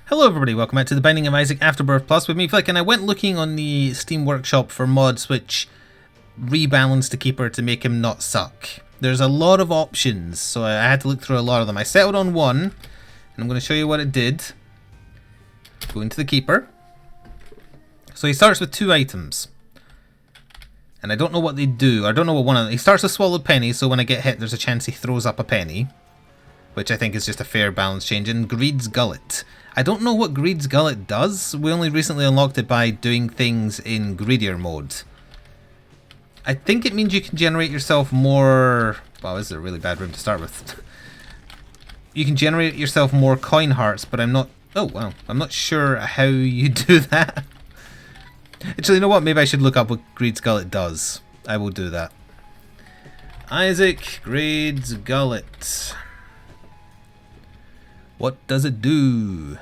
Hello everybody, welcome back to the Binding of Isaac Afterbirth Plus with me, Flik, and I went looking on the Steam Workshop for mods which rebalance the Keeper to make him not suck. There's a lot of options, so I had to look through a lot of them. I settled on one, and I'm going to show you what it did. Go into the Keeper. So he starts with 2 items. And I don't know what they do, I don't know what one of them... He starts with Swallowed Penny, so when I get hit there's a chance he throws up a penny. Which I think is just a fair balance change. And Greed's Gullet. I don't know what Greed's Gullet does. We only recently unlocked it by doing things in greedier mode. I think it means you can generate yourself more... Wow, this is a really bad room to start with. You can generate yourself more coin hearts, but I'm not... Oh, wow. I'm not sure how you do that. Actually, you know what? Maybe I should look up what Greed's Gullet does. I will do that. Isaac, Greed's Gullet. What does it do?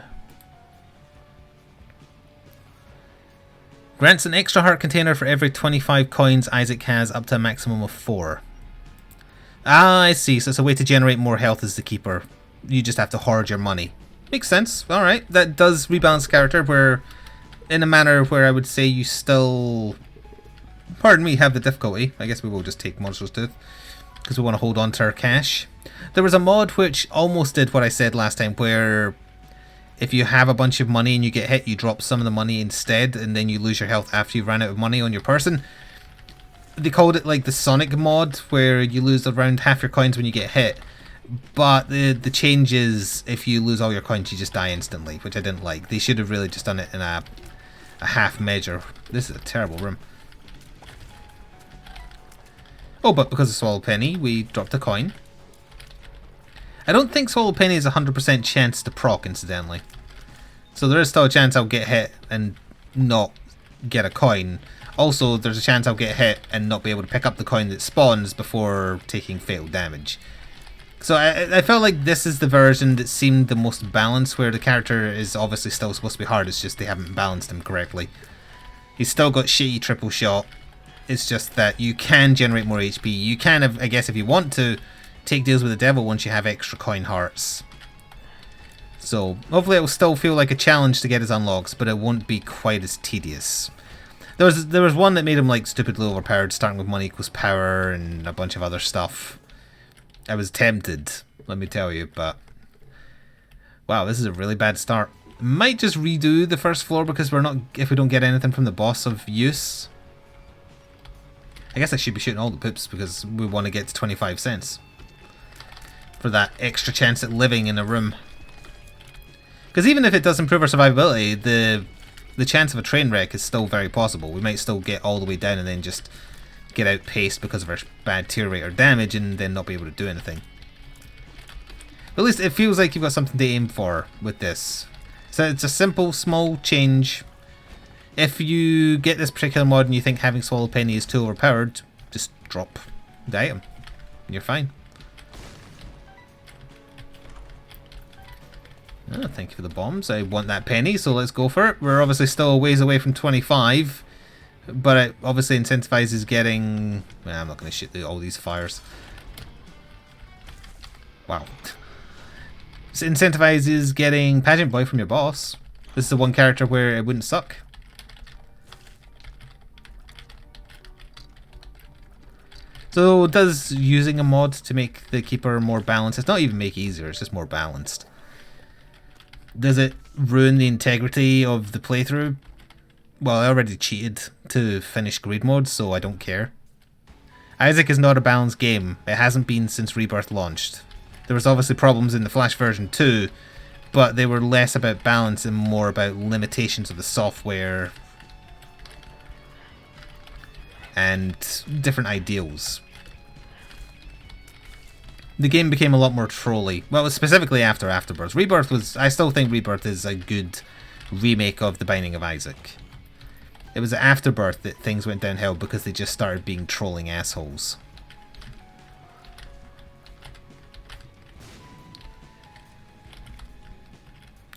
Grants an extra heart container for every 25 coins Isaac has, up to a maximum of 4. Ah, I see. So it's a way to generate more health as the Keeper. You just have to hoard your money. Makes sense. Alright. That does rebalance the character where, in a manner where I would say you still, pardon me, have the difficulty. I guess we will just take Monster's Tooth because we want to hold on to our cash. There was a mod which almost did what I said last time, where if you have a bunch of money and you get hit, you drop some of the money instead, and then you lose your health after you've run out of money on your person. They called it like the Sonic mod, where you lose around half your coins when you get hit. But the change is, if you lose all your coins, you just die instantly, which I didn't like. They should have really just done it in a half measure. This is a terrible room. Oh, but because of Swallow Penny, we dropped a coin. I don't think Swallow Penny is a 100% chance to proc, incidentally. So there is still a chance I'll get hit and not get a coin. Also, there's a chance I'll get hit and not be able to pick up the coin that spawns before taking fatal damage. So I felt like this is the version that seemed the most balanced, where the character is obviously still supposed to be hard, it's just they haven't balanced him correctly. He's still got shitty triple shot. It's just that you can generate more HP. You can, I guess, if you want to, take deals with the devil once you have extra coin hearts. So hopefully it will still feel like a challenge to get his unlocks, but it won't be quite as tedious. There was one that made him like stupidly overpowered, starting with money equals power and a bunch of other stuff. I was tempted, let me tell you, but wow, this is a really bad start. Might just redo the first floor because if we don't get anything from the boss of use. I guess I should be shooting all the poops because we want to get to 25 cents. For that extra chance at living in a room. Because even if it does improve our survivability, the chance of a train wreck is still very possible. We might still get all the way down and then just get outpaced because of our bad tier rate or damage and then not be able to do anything. But at least it feels like you've got something to aim for with this. So it's a simple, small change. If you get this particular mod and you think having Swallow Penny is too overpowered, just drop the item and you're fine. Oh, thank you for the bombs. I want that penny, so let's go for it. We're obviously still a ways away from 25, but it obviously incentivizes getting... Well, I'm not going to shoot all these fires. Wow. It incentivizes getting Pageant Boy from your boss. This is the one character where it wouldn't suck. So does using a mod to make the Keeper more balanced? It's not even make it easier, it's just more balanced. Does it ruin the integrity of the playthrough? Well, I already cheated to finish Greed mode, so I don't care. Isaac is not a balanced game. It hasn't been since Rebirth launched. There was obviously problems in the Flash version too, but they were less about balance and more about limitations of the software and different ideals. The game became a lot more trolly. Well, specifically after Afterbirth. Rebirth was... I still think Rebirth is a good remake of The Binding of Isaac. It was Afterbirth that things went downhill because they just started being trolling assholes.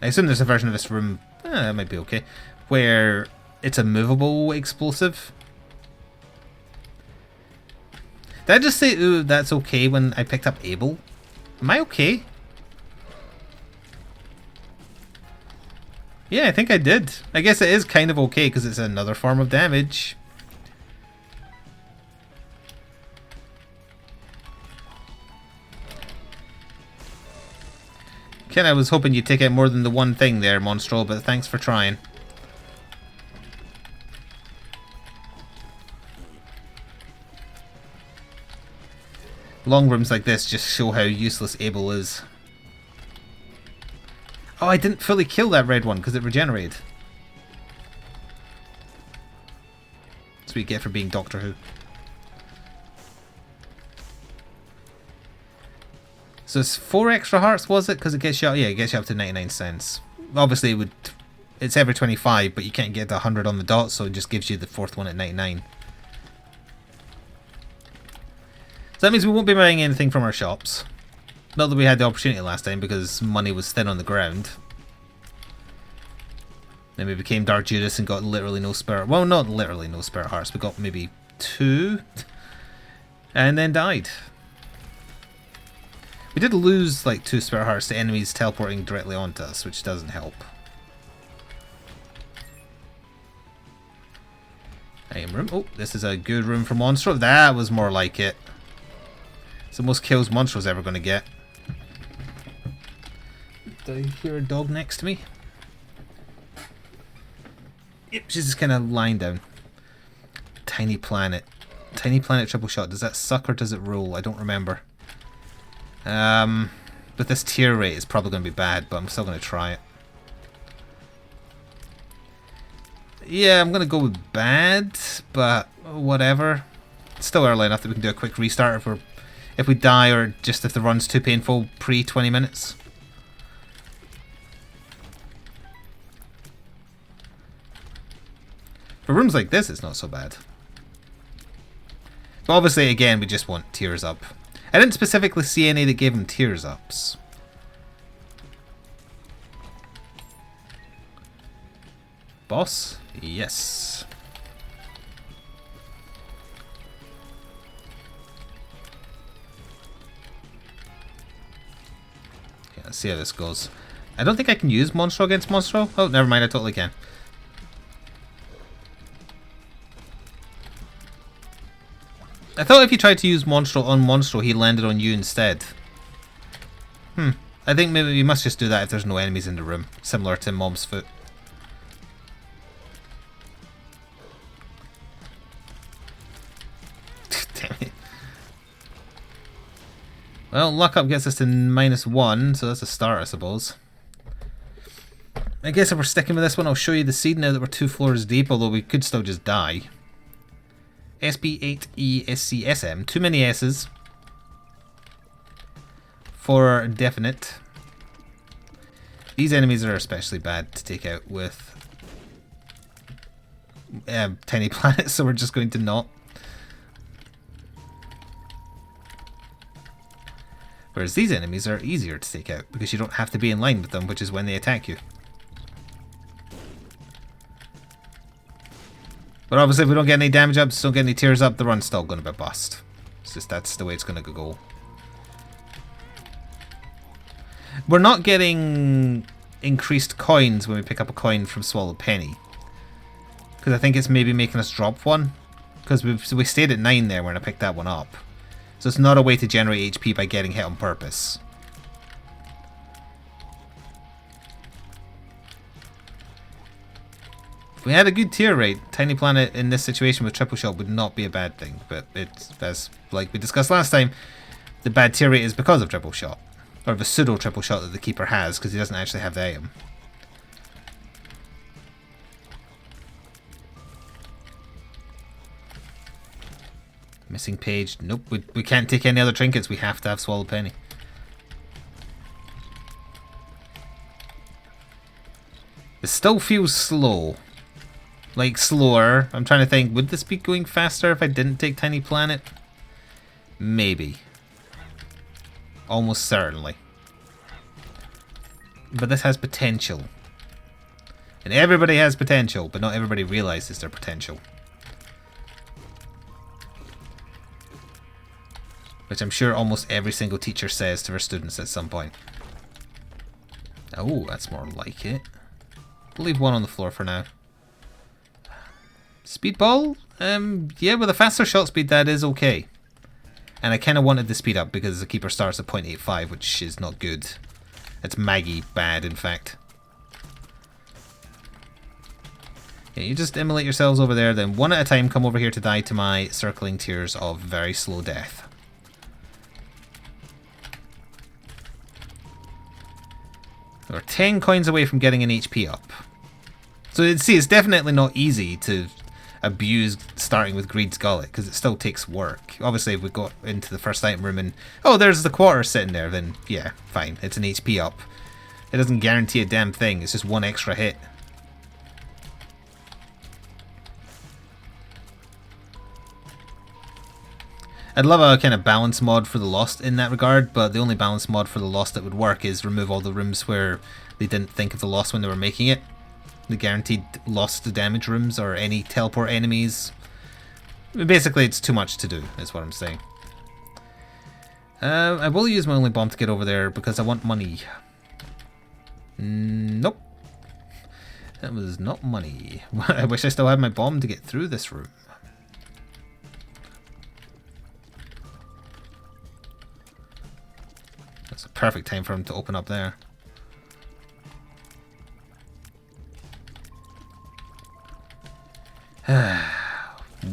I assume there's a version of this room... that might be okay. Where it's a movable explosive. Did I just say, ooh, that's okay when I picked up Abel? Am I okay? Yeah, I think I did. I guess it is kind of okay because it's another form of damage. Ken, I was hoping you'd take out more than the one thing there, Monstro, but thanks for trying. Long rooms like this just show how useless Abel is. Oh, I didn't fully kill that red one because it regenerated. That's what you get for being Doctor Who. So it's 4 extra hearts, was it? Because it gets you up, yeah, it gets you up to 99 cents. Obviously, it's every 25, but you can't get to 100 on the dot, so it just gives you the 4th one at 99. So that means we won't be buying anything from our shops. Not that we had the opportunity last time because money was thin on the ground. Then we became Dark Judas and got literally no spirit. Well, not literally no spirit hearts. We got maybe 2. And then died. We did lose like 2 spirit hearts to enemies teleporting directly onto us, which doesn't help. Item room. Oh, this is a good room for Monstro. That was more like it. It's the most kills Monstro's ever going to get. Do I hear a dog next to me? Yep, she's just kind of lying down. Tiny Planet. Tiny Planet triple shot. Does that suck or does it roll? I don't remember. But this tier rate is probably going to be bad, but I'm still going to try it. Yeah, I'm going to go with bad, but whatever. It's still early enough that we can do a quick restart if we die or just if the run's too painful pre 20 minutes. For rooms like this, it's not so bad. But obviously, again, we just want tears up. I didn't specifically see any that gave them tears ups. Boss? Yes. Okay, let's see how this goes. I don't think I can use Monstro against Monstro. Oh, never mind, I totally can. I thought if you tried to use Monstro on Monstro, he landed on you instead. I think maybe you must just do that if there's no enemies in the room. Similar to Mom's Foot. Damn it. Well, luck up gets us to -1, so that's a start, I suppose. I guess if we're sticking with this one, I'll show you the seed now that we're 2 floors deep, although we could still just die. SB8ESCSM. Too many S's. For definite. These enemies are especially bad to take out with Tiny Planet, so we're just going to not. Whereas these enemies are easier to take out because you don't have to be in line with them, which is when they attack you. But obviously if we don't get any damage ups, don't get any tears up, the run's still going to be bust. It's just that's the way it's going to go. We're not getting increased coins when we pick up a coin from Swallow Penny. Because I think it's maybe making us drop one. Because we stayed at 9 there when I picked that one up. So it's not a way to generate HP by getting hit on purpose. If we had a good tier rate, Tiny Planet in this situation with triple shot would not be a bad thing. But it's, as like we discussed last time, the bad tier rate is because of triple shot. Or the pseudo triple shot that the keeper has, because he doesn't actually have the item. Missing page. Nope, we can't take any other trinkets. We have to have Swallow Penny. It still feels slow. Like, slower. I'm trying to think, would this be going faster if I didn't take Tiny Planet? Maybe. Almost certainly. But this has potential. And everybody has potential, but not everybody realizes their potential. Which I'm sure almost every single teacher says to their students at some point. Oh, that's more like it. We'll leave one on the floor for now. Speedball? Yeah, with a faster shot speed that is okay. And I kind of wanted the speed up because the keeper starts at 0.85, which is not good. It's Maggie bad, in fact. Yeah, you just immolate yourselves over there, then one at a time come over here to die to my circling tears of very slow death. We're 10 coins away from getting an HP up. So see, it's definitely not easy to abuse starting with Greed's Gullet, because it still takes work. Obviously, if we got into the first item room and, oh, there's the quarter sitting there, then yeah, fine, it's an HP up. It doesn't guarantee a damn thing, it's just one extra hit. I'd love a kind of balance mod for the Lost in that regard, but the only balance mod for the Lost that would work is remove all the rooms where they didn't think of the Lost when they were making it. The guaranteed lost to damage rooms or any teleport enemies. Basically, it's too much to do, is what I'm saying. I will use my only bomb to get over there because I want money. Nope. That was not money. I wish I still had my bomb to get through this room. That's a perfect time for him to open up there.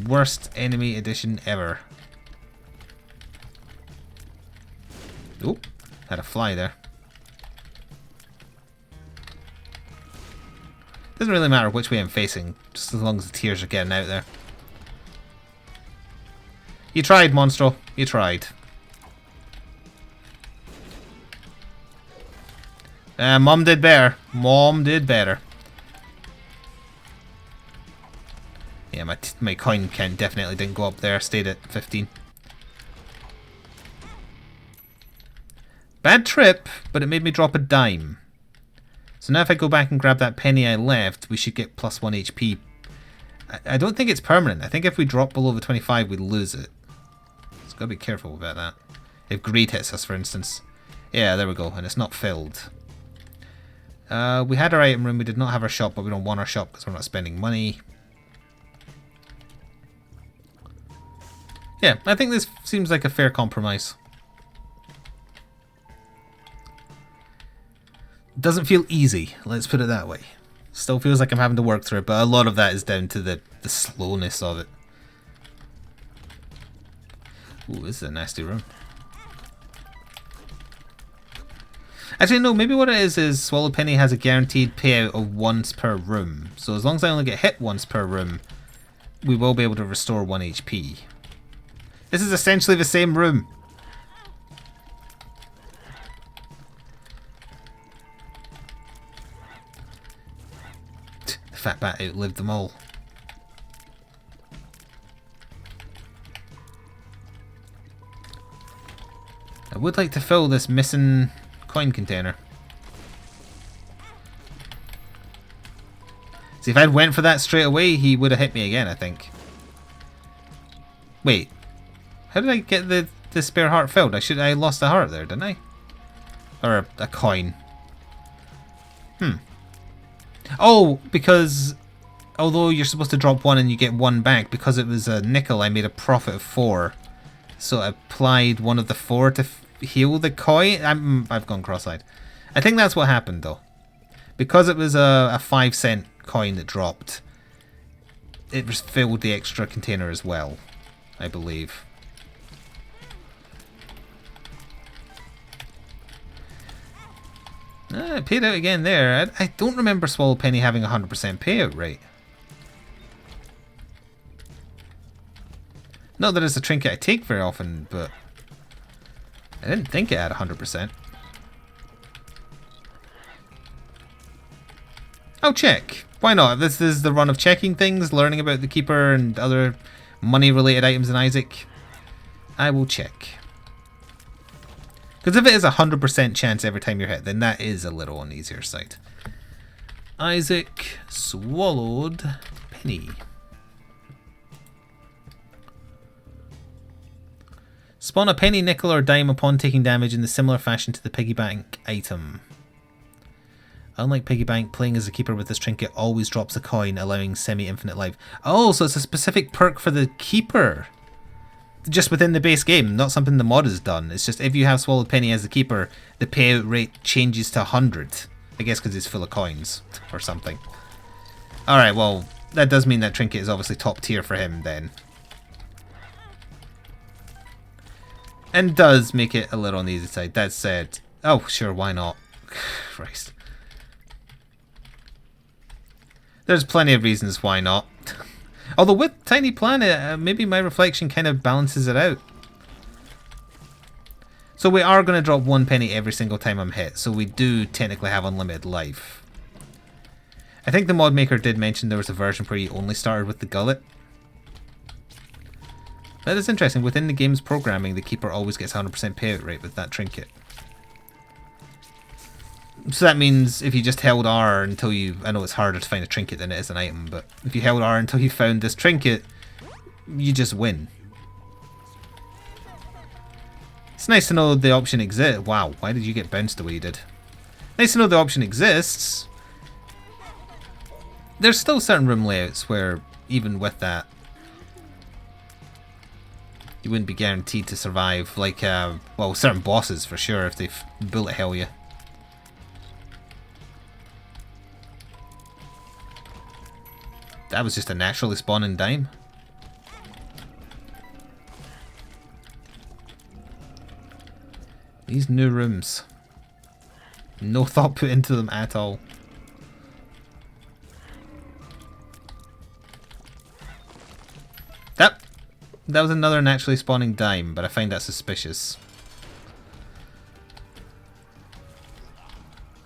Worst enemy edition ever. Oop, had a fly there. Doesn't really matter which way I'm facing, just as long as the tears are getting out there. You tried, Monstro. You tried. Mom did better. Mom did better. Yeah, my coin count definitely didn't go up there. Stayed at 15. Bad trip, but it made me drop a dime. So now if I go back and grab that penny I left, we should get plus 1 HP. I don't think it's permanent. I think if we drop below the 25, we lose it. So gotta be careful about that. If greed hits us, for instance. Yeah, there we go. And it's not filled. We had our item room. We did not have our shop, but we don't want our shop because we're not spending money. Yeah, I think this seems like a fair compromise. Doesn't feel easy, let's put it that way. Still feels like I'm having to work through it, but a lot of that is down to the slowness of it. Ooh, this is a nasty room. Actually, no, maybe what it is Swallow Penny has a guaranteed payout of once per room. So as long as I only get hit once per room, we will be able to restore 1 HP. This is essentially the same room. The fat bat outlived them all. I would like to fill this missing coin container. See, if I'd went for that straight away, he would have hit me again, I think. Wait. How did I get the spare heart filled? I lost a heart there, didn't I? Or a coin. Oh, because although you're supposed to drop 1 and you get 1 back, because it was a nickel, I made a profit of 4. So I applied 1 of the 4 to heal the coin. I've gone cross-eyed. I think that's what happened though. Because it was a 5-cent coin that dropped, it filled the extra container as well, I believe. It paid out again there. I don't remember Swallow Penny having a 100% payout rate. Not that it's a trinket I take very often, but I didn't think it had 100%. I'll check. Why not? If this is the run of checking things, learning about the Keeper and other money-related items in Isaac, I will check. Because if it is a 100% chance every time you're hit, then that is a little on the easier side. Isaac swallowed penny. Spawn a penny, nickel, or dime upon taking damage in the similar fashion to the piggy bank item. Unlike Piggy Bank, playing as a keeper with this trinket always drops a coin, allowing semi-infinite life. Oh, so it's a specific perk for the keeper. Just within the base game, not something the mod has done. It's just if you have Swallowed Penny as the keeper, the payout rate changes to 100. I guess because it's full of coins or something. Alright, well, that does mean that trinket is obviously top tier for him then. And does make it a little on the easy side. That said, oh sure, why not? Christ. There's plenty of reasons why not. Although with Tiny Planet, maybe my reflection kind of balances it out. So we are going to drop 1 penny every single time I'm hit, so we do technically have unlimited life. I think the mod maker did mention there was a version where you only started with the gullet. That is interesting. Within the game's programming, the keeper always gets 100% payout rate with that trinket. So that means if you just held R until you... I know it's harder to find a trinket than it is an item, but if you held R until you found this trinket, you just win. It's nice to know the option exists. Wow, why did you get bounced the way you did? Nice to know the option exists. There's still certain room layouts where, even with that, you wouldn't be guaranteed to survive. Like, well, certain bosses for sure if they bullet hell you. That was just a naturally spawning dime. These new rooms. No thought put into them at all. That was another naturally spawning dime, but I find that suspicious.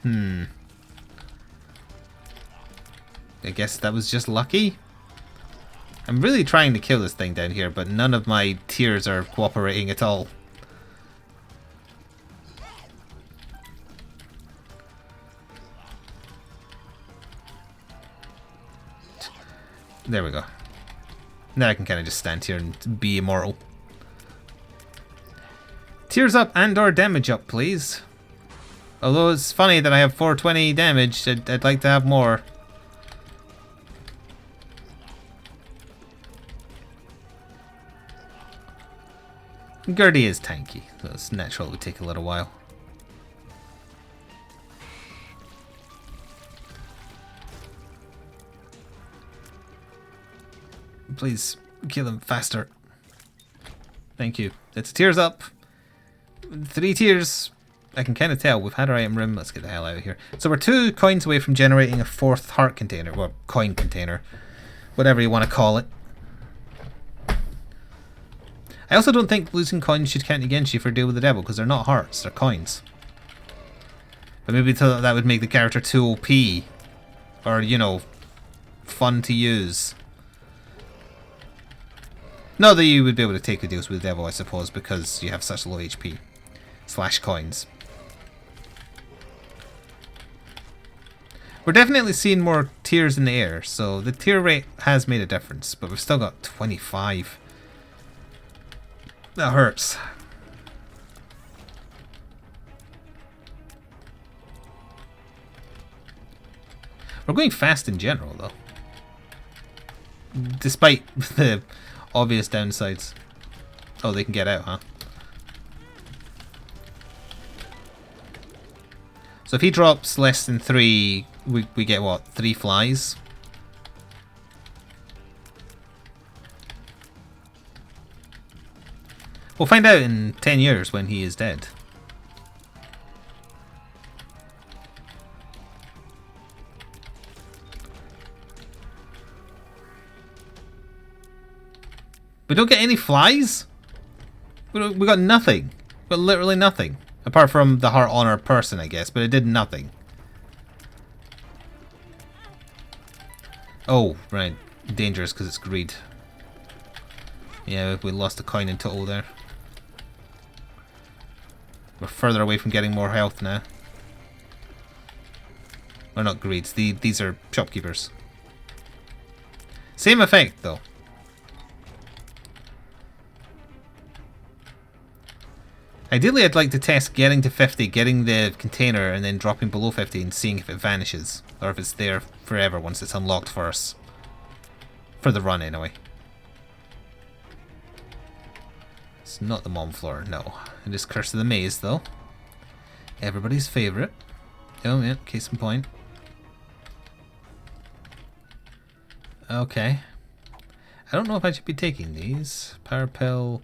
I guess that was just lucky. I'm really trying to kill this thing down here, but none of my tiers are cooperating at all. There we go. Now I can kind of just stand here and be immortal. Tiers up and or damage up, please. Although it's funny that I have 420 damage, I'd like to have more. Gertie is tanky, so it's natural it would take a little while. Please kill him faster. Thank you. It's tiers up. 3 tiers. I can kind of tell. We've had our item room. Let's get the hell out of here. So we're 2 coins away from generating a 4th heart container. Well, coin container. Whatever you want to call it. I also don't think losing coins should count against you for Deal with the Devil, because they're not hearts, they're coins. But maybe that would make the character too OP. Or, you know, fun to use. Not that you would be able to take the deals with the devil, I suppose, because you have such low HP. / coins. We're definitely seeing more tiers in the air, so the tier rate has made a difference, but we've still got 25. That hurts. We're going fast in general, though. Despite the obvious downsides. Oh, they can get out, huh? So if he drops less than 3, we get what? 3 flies? We'll find out in 10 years when he is dead. We don't get any flies? We got nothing. We got literally nothing. Apart from the heart on our person, I guess, but it did nothing. Oh, right. Dangerous because it's greed. Yeah, we lost a coin in total there. We're further away from getting more health now. Or not greeds, these are shopkeepers. Same effect though. Ideally, I'd like to test getting to 50, getting the container, and then dropping below 50 and seeing if it vanishes. Or if it's there forever once it's unlocked for us. For the run, anyway. It's not the mom floor, no. It is Curse of the Maze, though. Everybody's favourite. Oh, yeah, case in point. Okay. I don't know if I should be taking these. Power pill.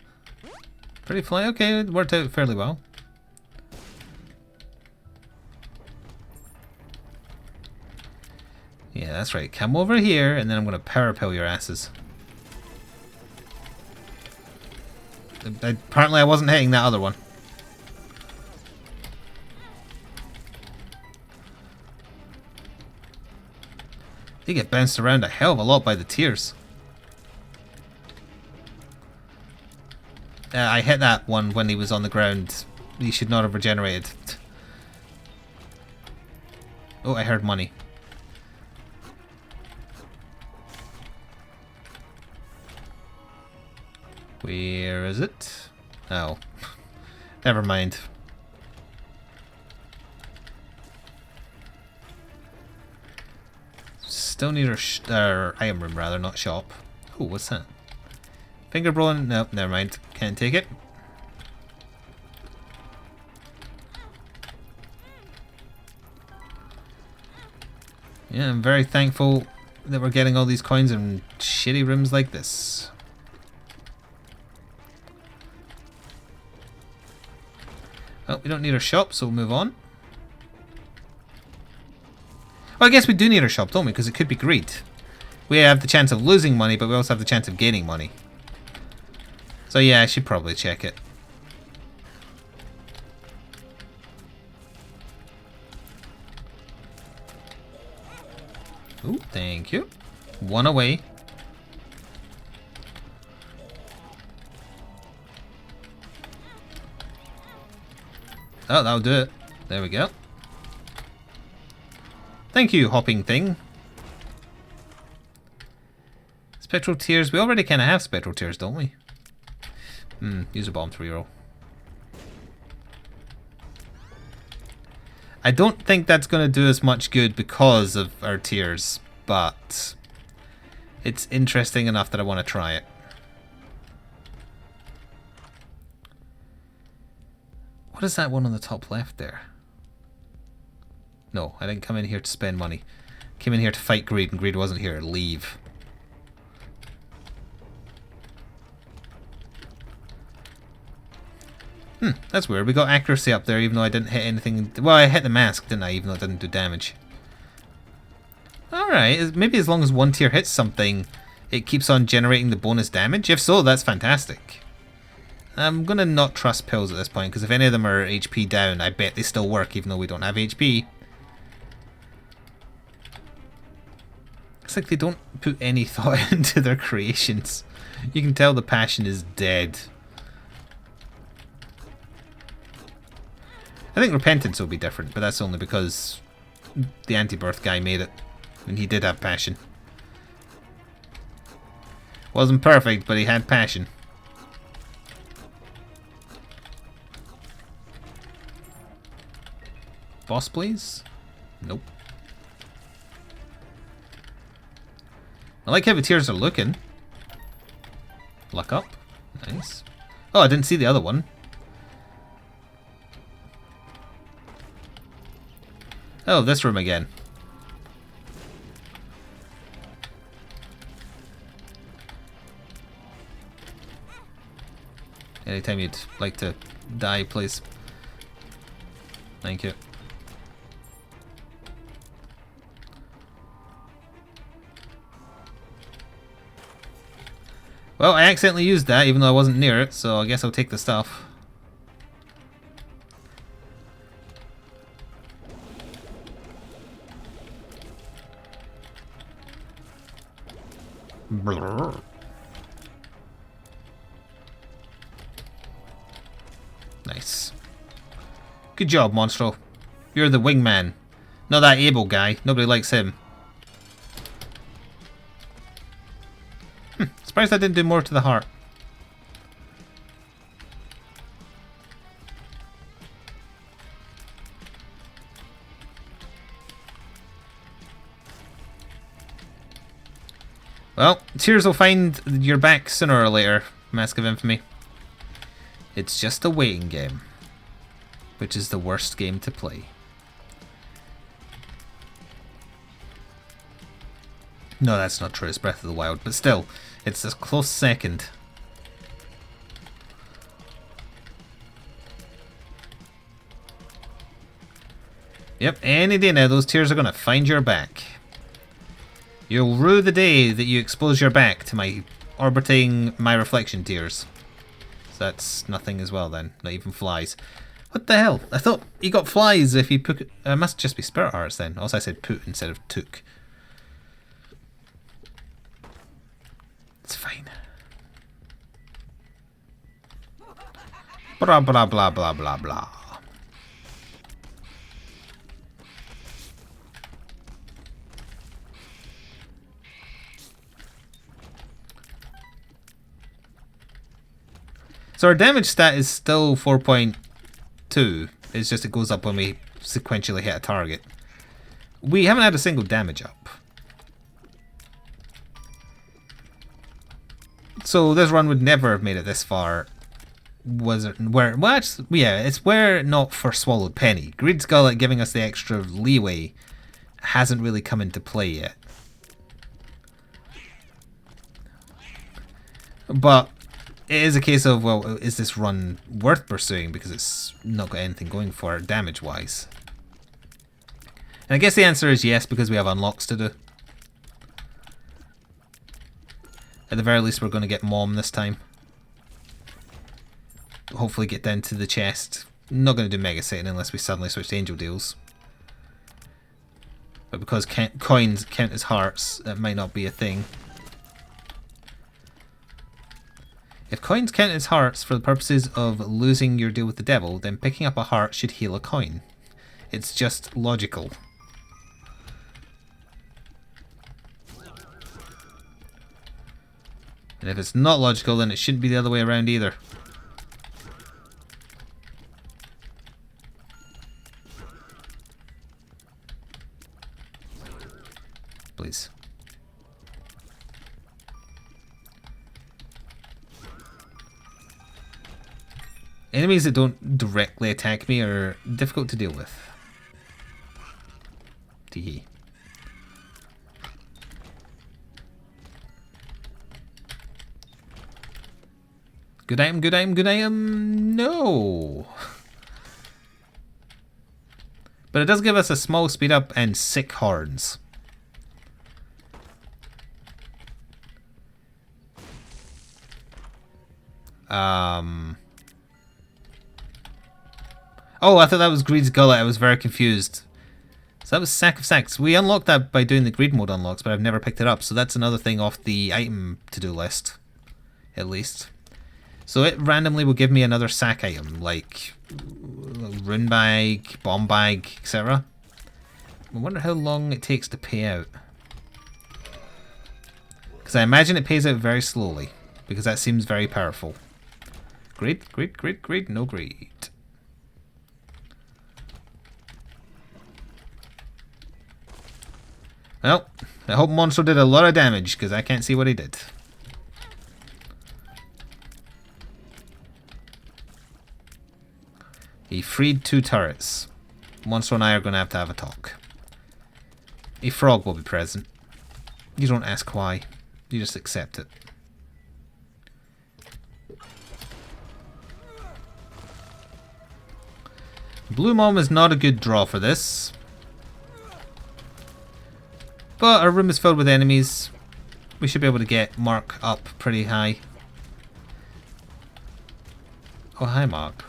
Pretty fly. Okay, it worked out fairly well. Yeah, that's right. Come over here, and then I'm going to power pill your asses. Apparently I wasn't hitting that other one. They get bounced around a hell of a lot by the tears. I hit that one when he was on the ground. He should not have regenerated. Oh, I heard money. Where is it? Oh. Never mind. Still need our item room, rather, not shop. Oh, what's that? Finger brawling? Nope, never mind. Can't take it. Yeah, I'm very thankful that we're getting all these coins in shitty rooms like this. Oh, we don't need our shop, so we'll move on. Well, I guess we do need our shop, don't we? Because it could be greed. We have the chance of losing money, but we also have the chance of gaining money. So yeah, I should probably check it. Ooh, thank you. One away. Oh, that'll do it. There we go. Thank you, hopping thing. Spectral tears. We already kind of have spectral tears, don't we? Use a bomb to reroll. I don't think that's going to do us much good because of our tears, but it's interesting enough that I want to try it. What is that one on the top left there? No, I didn't come in here to spend money. I came in here to fight greed, and greed wasn't here. Leave. That's weird. We got accuracy up there even though I didn't hit anything. Well, I hit the mask, didn't I? Even though it didn't do damage. Alright, maybe as long as one tier hits something, it keeps on generating the bonus damage. If so, that's fantastic. I'm going to not trust pills at this point, because if any of them are HP down, I bet they still work even though we don't have HP. It's like they don't put any thought into their creations. You can tell the passion is dead. I think Repentance will be different, but that's only because the Afterbirth guy made it, and he did have passion. Wasn't perfect, but he had passion. Boss, please? Nope. I like how the tears are looking. Luck up. Nice. Oh, I didn't see the other one. Oh, this room again. Anytime you'd like to die, please. Thank you. Well, I accidentally used that even though I wasn't near it, so I guess I'll take the stuff. Brrr. Nice. Good job, Monstro. You're the wingman. Not that able guy. Nobody likes him. Surprised I didn't do more to the heart. Well, tears will find your back sooner or later, Mask of Infamy. It's just a waiting game, which is the worst game to play. No, that's not true. It's Breath of the Wild, but still, it's a close second. Yep, any day now, those tears are going to find your back. You'll rue the day that you expose your back to my orbiting my reflection tears. So that's nothing as well then, not even flies. What the hell? I thought you got flies if you put... It must just be spirit hearts then. Also I said put instead of took. It's fine. Blah blah blah blah blah blah. So our damage stat is still 4.2. It's just it goes up when we sequentially hit a target. We haven't had a single damage up. So this run would never have made it this far. Was it where? Well, actually, yeah, it's where not for Swallowed Penny. Greed Gullet giving us the extra leeway hasn't really come into play yet. But it is a case of, well, is this run worth pursuing because it's not got anything going for it damage-wise? And I guess the answer is yes, because we have unlocks to do. At the very least, we're going to get Mom this time. Hopefully get down to the chest. Not going to do Mega Satan unless we suddenly switch to Angel Deals. But because coins count as hearts, that might not be a thing. If coins count as hearts for the purposes of losing your deal with the devil, then picking up a heart should heal a coin. It's just logical. And if it's not logical, then it shouldn't be the other way around either. Please. Enemies that don't directly attack me are difficult to deal with. Teehee. Good item, good item, good item. No. But it does give us a small speed up and sick horns. Oh, I thought that was Greed's Gullet. I was very confused. So that was Sack of Sacks. We unlocked that by doing the Greed mode unlocks, but I've never picked it up. So that's another thing off the item to-do list, at least. So it randomly will give me another sack item, like rune bag, bomb bag, etc. I wonder how long it takes to pay out. Because I imagine it pays out very slowly, because that seems very powerful. Greed, greed, greed, greed, no greed. Well, I hope Monstro did a lot of damage, because I can't see what he did. He freed 2 turrets. Monstro and I are going to have a talk. A frog will be present. You don't ask why. You just accept it. Blue Mom is not a good draw for this. But our room is filled with enemies. We should be able to get Mark up pretty high. Oh, hi Mark.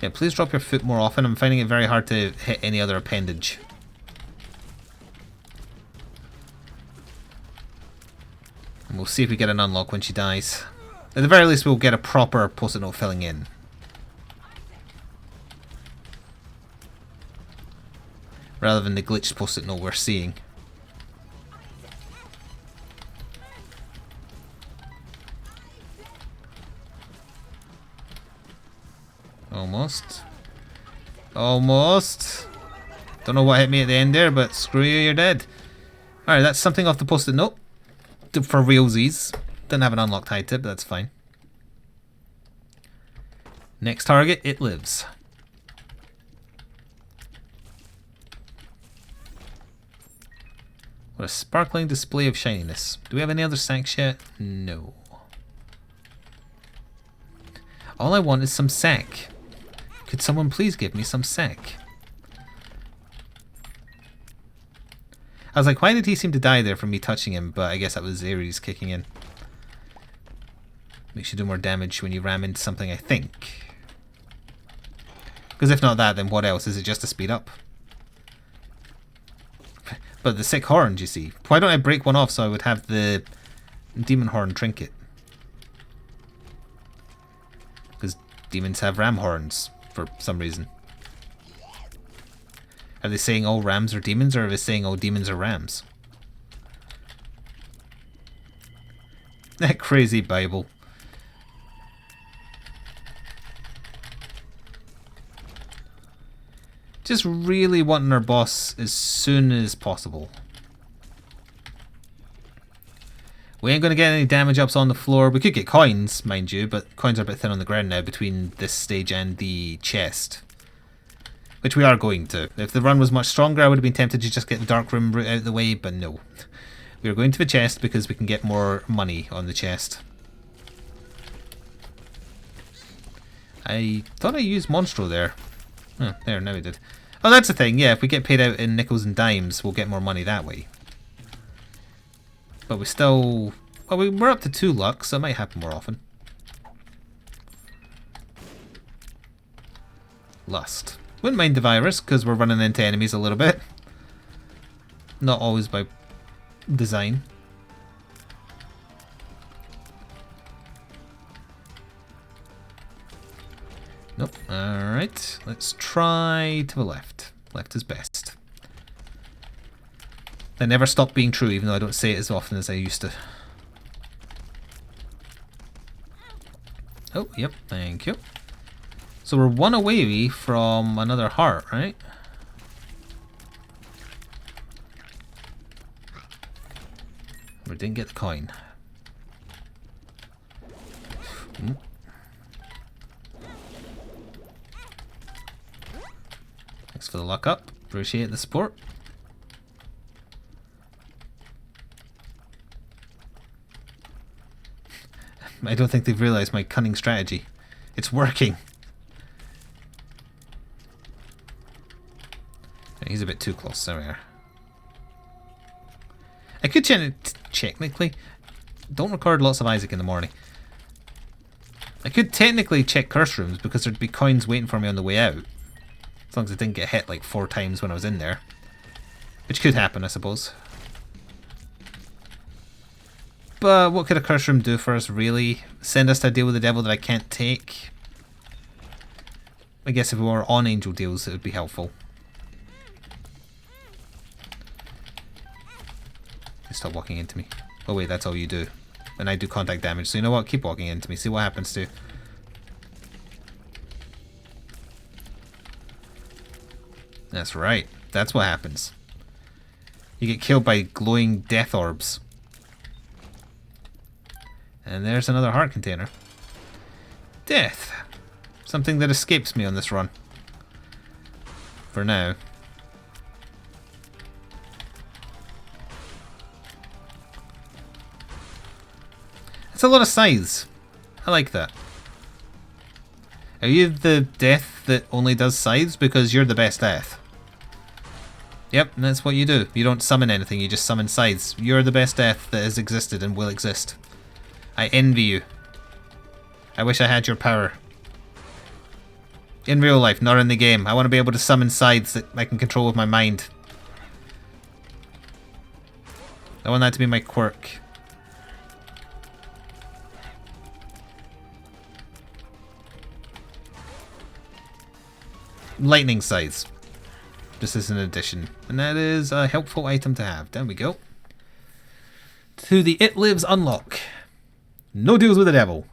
Yeah, please drop your foot more often. I'm finding it very hard to hit any other appendage. And we'll see if we get an unlock when she dies. At the very least, we'll get a proper post-it note filling in. Rather than the glitched post-it note we're seeing. Almost. Almost. Don't know what hit me at the end there, but screw you, you're dead. Alright, that's something off the post-it note. For realsies. Didn't have an unlocked high tip, but that's fine. Next target, it lives. What a sparkling display of shininess. Do we have any other sacks yet? No. All I want is some sack. Could someone please give me some sack? I was like, why did he seem to die there from me touching him? But I guess that was Ares kicking in. Makes you do more damage when you ram into something, I think. Because if not that, then what else? Is it just a speed up? But the sick horns, you see. Why don't I break one off so I would have the demon horn trinket? Because demons have ram horns for some reason. Are they saying all rams are demons, or are they saying all demons are rams? That crazy Bible. Just really wanting our boss as soon as possible. We ain't going to get any damage ups on the floor. We could get coins, mind you, but coins are a bit thin on the ground now between this stage and the chest. Which we are going to. If the run was much stronger, I would have been tempted to just get the dark room route out of the way, but no. We are going to the chest because we can get more money on the chest. I thought I used Monstro there. Oh, there, now we did. Oh, that's the thing, yeah, if we get paid out in nickels and dimes, we'll get more money that way. But we still... well, we're up to 2 luck, so it might happen more often. Lust. Wouldn't mind the virus, because we're running into enemies a little bit. Not always by design. Nope. Alright, let's try to the left. Left is best. That never stopped being true, even though I don't say it as often as I used to. Oh, yep, thank you. So we're 1 away from another heart, right? We didn't get the coin. Thanks for the luck up. Appreciate the support. I don't think they've realised my cunning strategy. It's working. He's a bit too close. There we are. I could technically... don't record lots of Isaac in the morning. I could technically check curse rooms because there'd be coins waiting for me on the way out. As long as I didn't get hit like 4 times when I was in there. Which could happen, I suppose. But what could a curse room do for us, really? Send us to deal with the devil that I can't take? I guess if we were on angel deals, it would be helpful. Stop walking into me. Oh wait, that's all you do. And I do contact damage, so you know what? Keep walking into me. See what happens to you. That's right. That's what happens. You get killed by glowing death orbs. And there's another heart container. Death. Something that escapes me on this run. For now. It's a lot of scythes. I like that. Are you the death that only does scythes? Because you're the best death. Yep, that's what you do. You don't summon anything, you just summon scythes. You're the best death that has existed and will exist. I envy you. I wish I had your power. In real life, not in the game. I want to be able to summon scythes that I can control with my mind. I want that to be my quirk. Lightning scythes. Just as an addition. And that is a helpful item to have. There we go. To the It Lives unlock. No deals with the devil.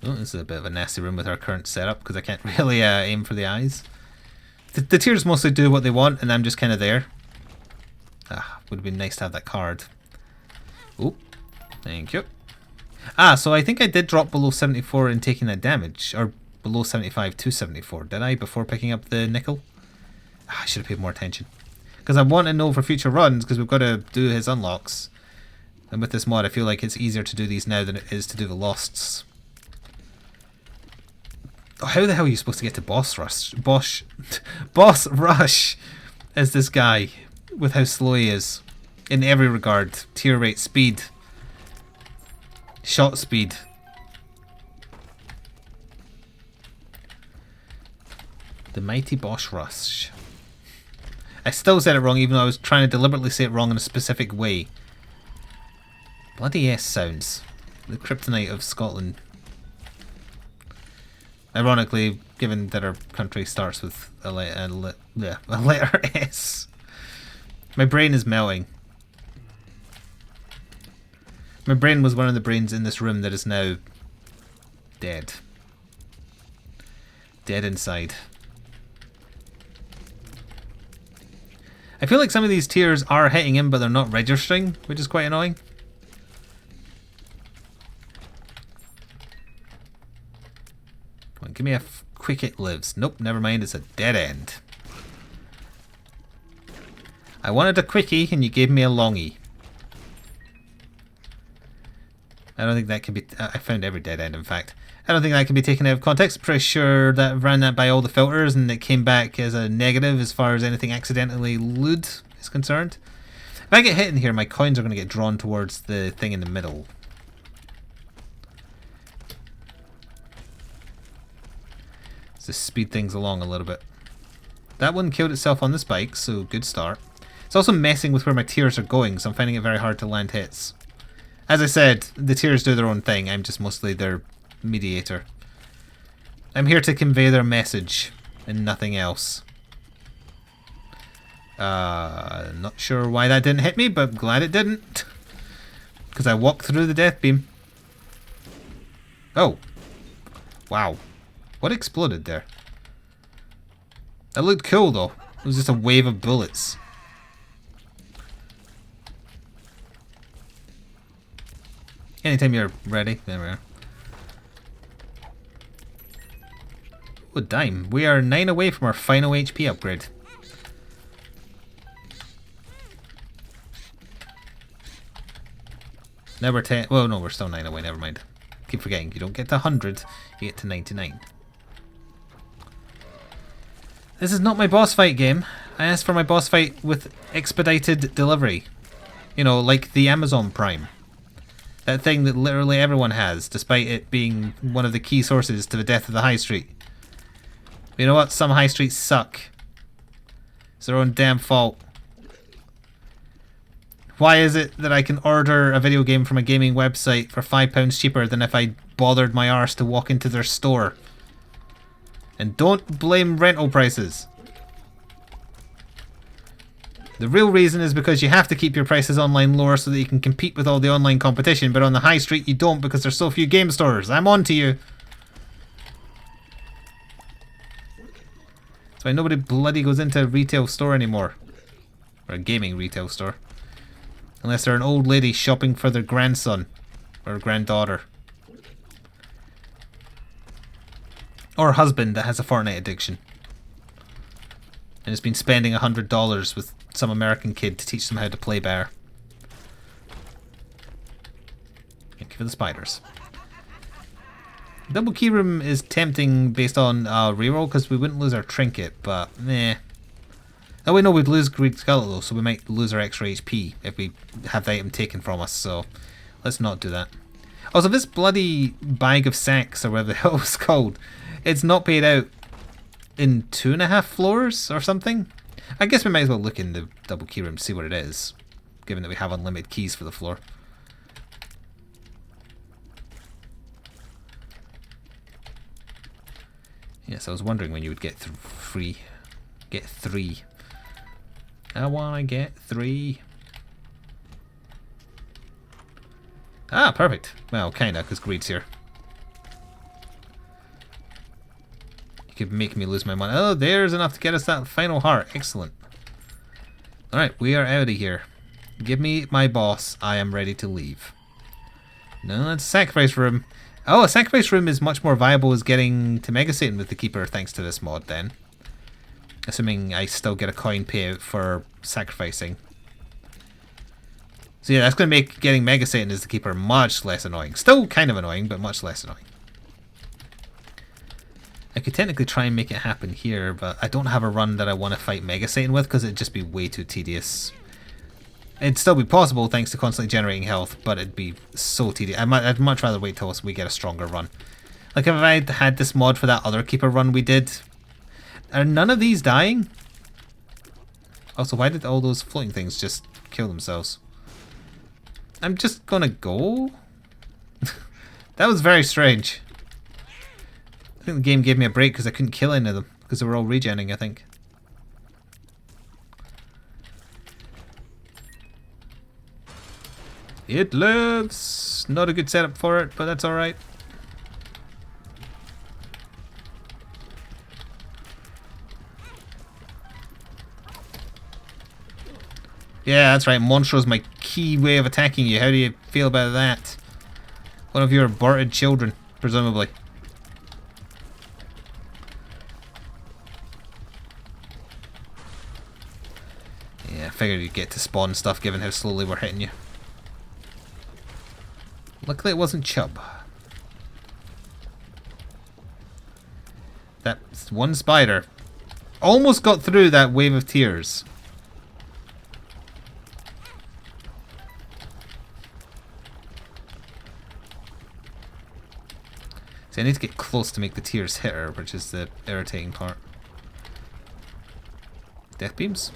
Oh, this is a bit of a nasty room with our current setup because I can't really aim for the eyes. The tears mostly do what they want and I'm just kind of there. Ah, would have been nice to have that card. Oh, thank you. Ah, so I think I did drop below 74 in taking that damage. Or below 75 to 74, did I? Before picking up the nickel? Ah, I should have paid more attention. Because I want to know for future runs, because we've got to do his unlocks. And with this mod, I feel like it's easier to do these now than it is to do the losts. Oh, how the hell are you supposed to get to boss rush? Boss rush as this guy with how slow he is in every regard. Tier rate, speed, shot speed. The mighty boss rush. I still said it wrong even though I was trying to deliberately say it wrong in a specific way. Bloody S sounds. The kryptonite of Scotland. Ironically, given that our country starts with a letter S. My brain is melting. My brain was one of the brains in this room that is now dead. Dead inside. I feel like some of these tiers are hitting him, but they're not registering, which is quite annoying. Come on, give me a quick it lives. Nope, never mind, it's a dead end. I wanted a quickie and you gave me a longie. I don't think that can be... I found every dead end, in fact. I don't think that can be taken out of context. Pretty sure that I've ran that by all the filters and it came back as a negative as far as anything accidentally lewd is concerned. If I get hit in here, my coins are going to get drawn towards the thing in the middle. Let's just speed things along a little bit. That one killed itself on the spike, so good start. It's also messing with where my tiers are going, so I'm finding it very hard to land hits. As I said, the tiers do their own thing. I'm just mostly their mediator. I'm here to convey their message and nothing else. Not sure why that didn't hit me, but glad it didn't. Because I walked through the death beam. Oh. Wow. What exploded there? That looked cool though. It was just a wave of bullets. Anytime you're ready. There we are. Oh, dime. We are 9 away from our final HP upgrade. Now we're 10. Well, no, we're still 9 away. Never mind. Keep forgetting. You don't get to 100, you get to 99. This is not my boss fight game. I asked for my boss fight with expedited delivery. You know, like the Amazon Prime. That thing that literally everyone has, despite it being one of the key sources to the death of the high street. But you know what? Some high streets suck. It's their own damn fault. Why is it that I can order a video game from a gaming website for £5 cheaper than if I bothered my arse to walk into their store? And don't blame rental prices. The real reason is because you have to keep your prices online lower so that you can compete with all the online competition, but on the high street you don't because there's so few game stores. I'm on to you. That's why nobody bloody goes into a retail store anymore. Or a gaming retail store. Unless they're an old lady shopping for their grandson. Or granddaughter. Or a husband that has a Fortnite addiction. And has been spending $100 with some American kid to teach them how to play bear. Thank you for the spiders. Double key room is tempting based on reroll because we wouldn't lose our trinket, but meh. Oh wait, no, we'd lose Greed Skeleton though, so we might lose our extra HP if we have the item taken from us, so let's not do that. Also, this bloody bag of sacks, or whatever the hell it's called, it's not paid out in 2.5 floors or something. I guess we might as well look in the double key room to see what it is, given that we have unlimited keys for the floor. Yes, I was wondering when you would get free. Get 3. I wanna get 3. Ah, perfect. Well, kinda, because Greed's here. You could make me lose my money. Oh, there's enough to get us that final heart. Excellent. Alright, we are out of here. Give me my boss. I am ready to leave. No, it's a sacrifice room. Oh, a sacrifice room is much more viable as getting to Mega Satan with the Keeper thanks to this mod then. Assuming I still get a coin payout for sacrificing. So yeah, that's going to make getting Mega Satan as the Keeper much less annoying. Still kind of annoying, but much less annoying. I could technically try and make it happen here, but I don't have a run that I want to fight Mega Satan with because it'd just be way too tedious. It'd still be possible thanks to constantly generating health, but it'd be so tedious. I'd much rather wait till we get a stronger run. Like if I had this mod for that other Keeper run we did. Are none of these dying? Also, why did all those floating things just kill themselves? I'm just gonna go? That was very strange. I think the game gave me a break because I couldn't kill any of them. Because they were all regenning, I think. It lives! Not a good setup for it, but that's alright. Yeah, that's right. Monstro is my key way of attacking you. How do you feel about that? One of your aborted children, presumably. Yeah, I figured you'd get to spawn stuff given how slowly we're hitting you. Luckily it wasn't Chub. That's one spider. Almost got through that wave of tears. See, I need to get close to make the tears hit her, which is the irritating part. Death beams?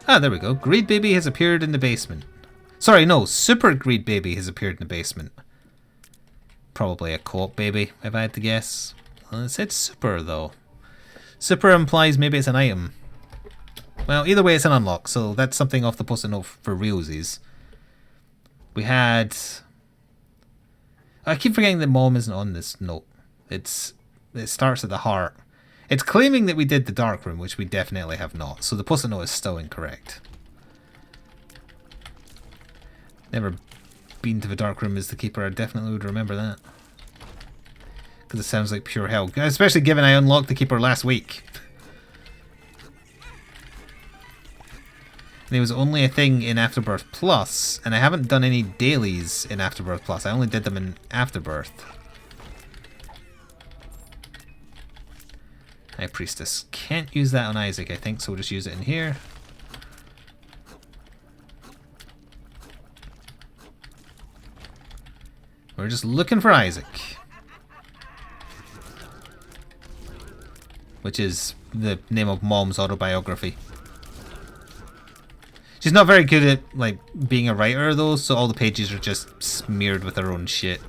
Ah, there we go. Greed Baby has appeared in the basement. Sorry, no. Super Greed Baby has appeared in the basement. Probably a co-op baby, if I had to guess. Well, it said super, though. Super implies maybe it's an item. Well, either way, it's an unlock, so that's something off the post-it note for realsies. We had... I keep forgetting that Mom isn't on this note. It starts at the heart. It's claiming that we did the dark room, which we definitely have not. So the post-it note is still incorrect. Never been to the dark room as the Keeper. I definitely would remember that. Because it sounds like pure hell. Especially given I unlocked the Keeper last week. And it was only a thing in Afterbirth Plus. And I haven't done any dailies in Afterbirth Plus. I only did them in Afterbirth. High Priestess. Can't use that on Isaac, I think, so we'll just use it in here. We're just looking for Isaac. Which is the name of Mom's autobiography. She's not very good at, like, being a writer, though, so all the pages are just smeared with her own shit.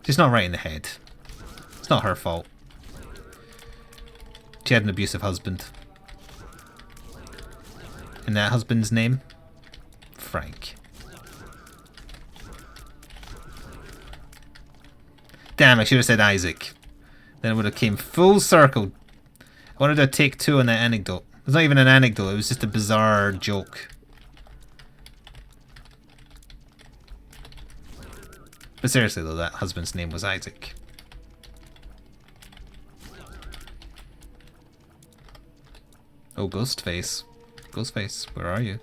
She's not right in the head. It's not her fault. She had an abusive husband. And that husband's name? Frank. Damn, I should have said Isaac. Then it would have came full circle. I wanted to take two on that anecdote. It was not even an anecdote, it was just a bizarre joke. But seriously though, that husband's name was Isaac. Oh, Ghostface. Ghostface, where are you?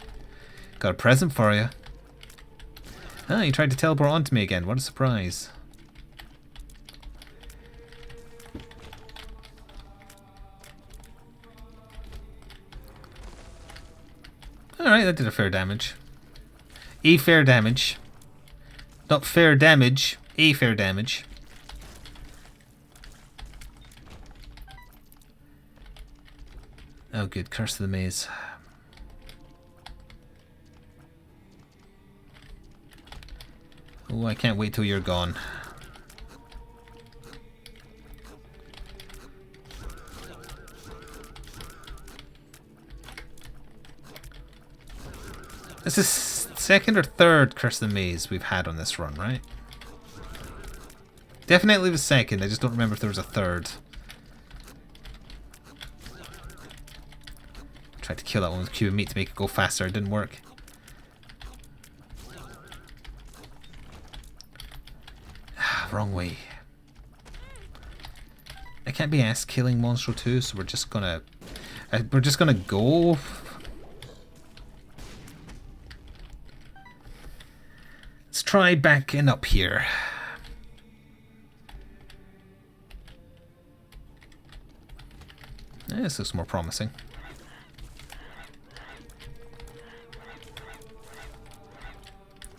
Got a present for you. Ah, you tried to teleport onto me again. What a surprise. Alright, that did a fair damage. A fair damage. Not fair damage. A fair damage. Oh good, Curse of the Maze. Oh, I can't wait till you're gone. This is Second or third Curse of the Maze we've had on this run, right? Definitely the second, I just don't remember if there was a third. Tried to kill that one with a cube of meat to make it go faster, it didn't work. Wrong way. I can't be asked killing Monstro 2, so we're just gonna go. Let's try backing up here. Yeah, this looks more promising.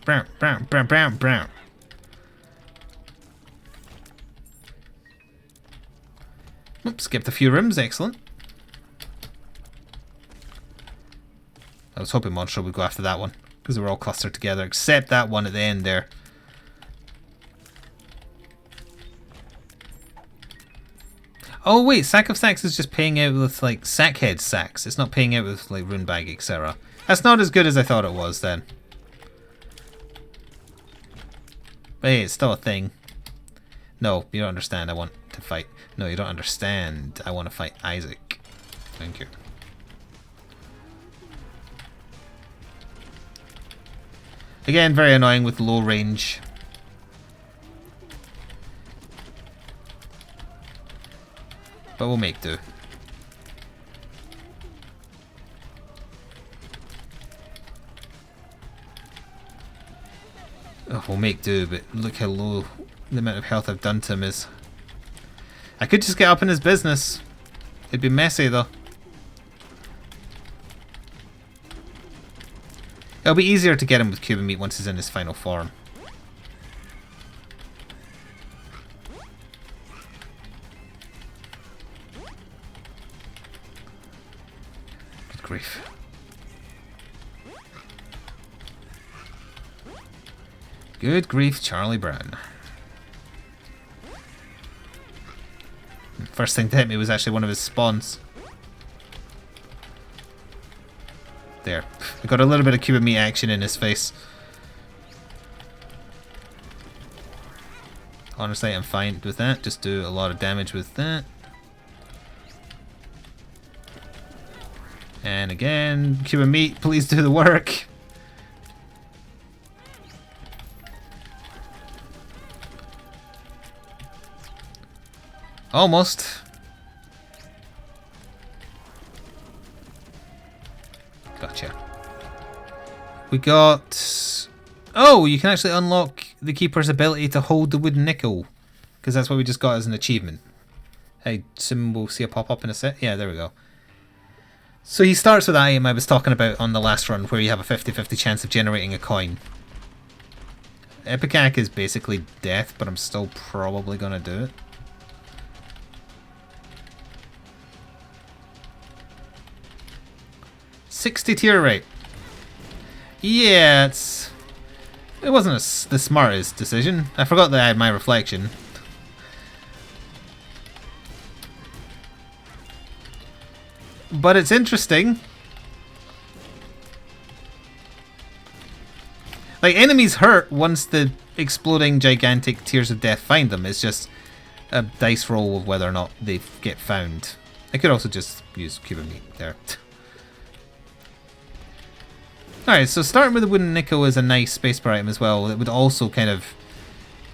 Brown, brown, brown, brown, brown. Oops, skipped a few rooms, excellent. I was hoping Monstro would go after that one, because they were all clustered together, except that one at the end there. Oh wait, Sack of Sacks is just paying out with like Sackhead Sacks. It's not paying out with like Rune Bag, etc. That's not as good as I thought it was then. But hey, it's still a thing. No, you don't understand. I want to fight. No, you don't understand. I want to fight Isaac. Thank you. Again, very annoying with low range. But we'll make do. Oh, we'll make do, but look how low the amount of health I've done to him is. I could just get up in his business. It'd be messy though. It'll be easier to get him with cube of meat once he's in his final form. Good grief. Good grief, Charlie Brown. First thing to hit me was actually one of his spawns. There. I got a little bit of cube of meat action in his face. Honestly, I'm fine with that. Just do a lot of damage with that. And again, cube of meat, please do the work. Almost. Gotcha. We got... Oh, you can actually unlock the Keeper's ability to hold the wooden nickel. Because that's what we just got as an achievement. Hey, soon we'll see a pop up in a set. Yeah, there we go. So he starts with that item I was talking about on the last run, where you have a 50-50 chance of generating a coin. Epicac is basically death, but I'm still probably going to do it. $60 tier rate. Yeah, it wasn't the smartest decision. I forgot that I had my reflection. But it's interesting. Like, enemies hurt once the exploding gigantic tears of death find them. It's just a dice roll of whether or not they get found. I could also just use cube of meat there. Alright, so starting with the wooden nickel is a nice spacebar item as well. It would also kind of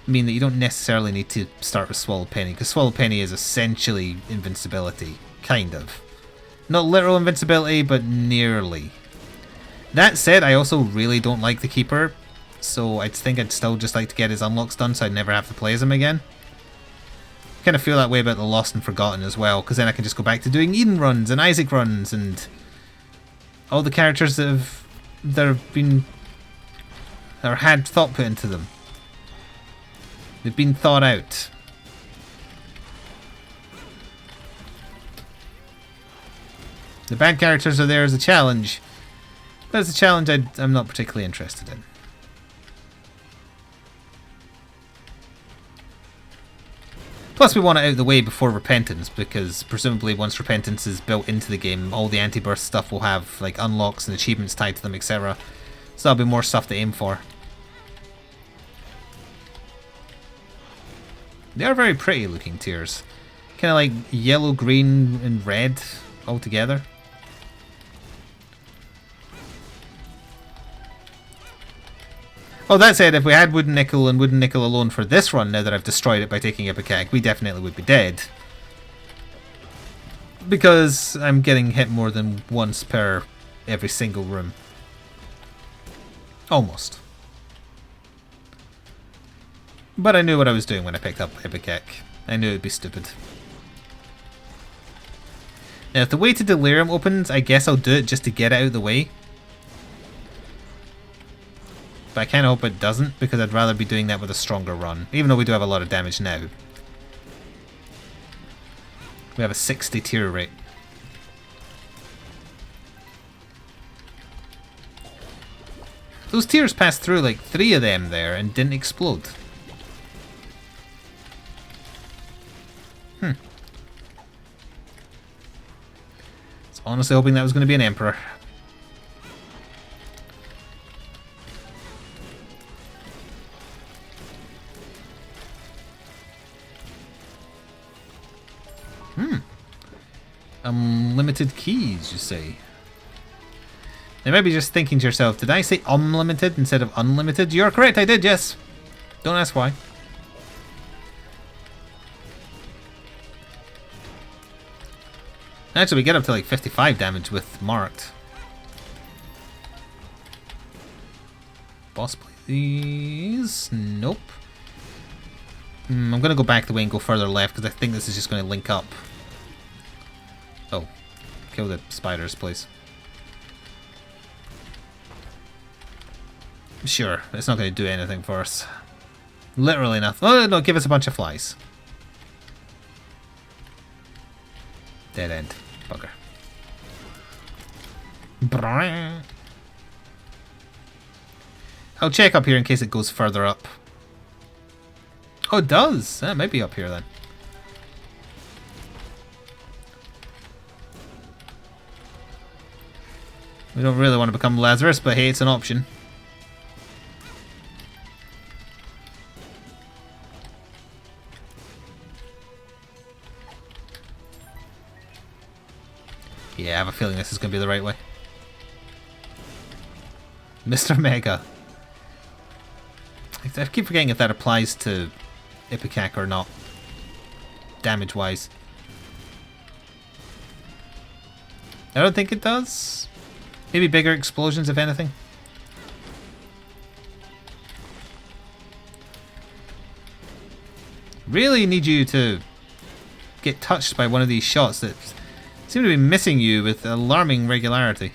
mean that you don't necessarily need to start with Swallow Penny, because Swallow Penny is essentially invincibility. Kind of. Not literal invincibility, but nearly. That said, I also really don't like the Keeper, so I think I'd still just like to get his unlocks done so I'd never have to play as him again. I kind of feel that way about the Lost and Forgotten as well, because then I can just go back to doing Eden runs and Isaac runs and all the characters that have been or had thought put into them. They've been thought out. The bad characters are there as a challenge, but as a challenge I'm not particularly interested in. Plus we want it out of the way before Repentance, because presumably once Repentance is built into the game, all the Afterbirth stuff will have like unlocks and achievements tied to them, etc. So that'll be more stuff to aim for. They are very pretty looking tiers. Kind of like yellow, green, and red all together. Oh, that said, if we had wooden nickel and wooden nickel alone for this run, now that I've destroyed it by taking Ipecac, we definitely would be dead. Because I'm getting hit more than once per every single room. Almost. But I knew what I was doing when I picked up Ipecac. I knew it would be stupid. Now, if the way to Delirium opens, I guess I'll do it just to get it out of the way. But I kind of hope it doesn't, because I'd rather be doing that with a stronger run. Even though we do have a lot of damage now. We have a 60 tier rate. Those tiers passed through like 3 of them there and didn't explode. I was honestly hoping that was going to be an Emperor. Unlimited keys, you say? You might be just thinking to yourself, did I say unlimited instead of unlimited? You're correct, I did, yes. Don't ask why. Actually, we get up to like 55 damage with marked. Boss, please. Nope. I'm going to go back the way and go further left because I think this is just going to link up. Oh. Kill the spiders, please. Sure, it's not going to do anything for us. Literally nothing. Oh, no, give us a bunch of flies. Dead end. Bugger. I'll check up here in case it goes further up. Oh, it does. That might be up here then. We don't really want to become Lazarus, but hey, it's an option. Yeah, I have a feeling this is going to be the right way. Mr. Mega. I keep forgetting if that applies to Ipecac or not. Damage-wise. I don't think it does. Maybe bigger explosions, if anything. Really need you to get touched by one of these shots that seem to be missing you with alarming regularity.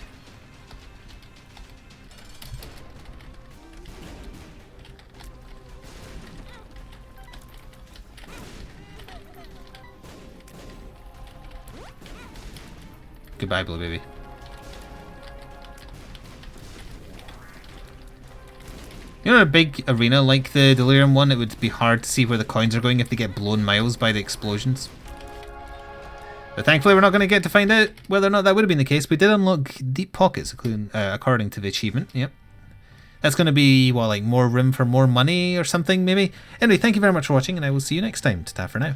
Goodbye, Blue Baby. You know, in a big arena like the Delirium one, it would be hard to see where the coins are going if they get blown miles by the explosions. But thankfully we're not going to get to find out whether or not that would have been the case. We did unlock deep pockets, according to the achievement. Yep. That's going to be, well, like more room for more money or something, maybe? Anyway, thank you very much for watching, and I will see you next time. Ta-ta for now.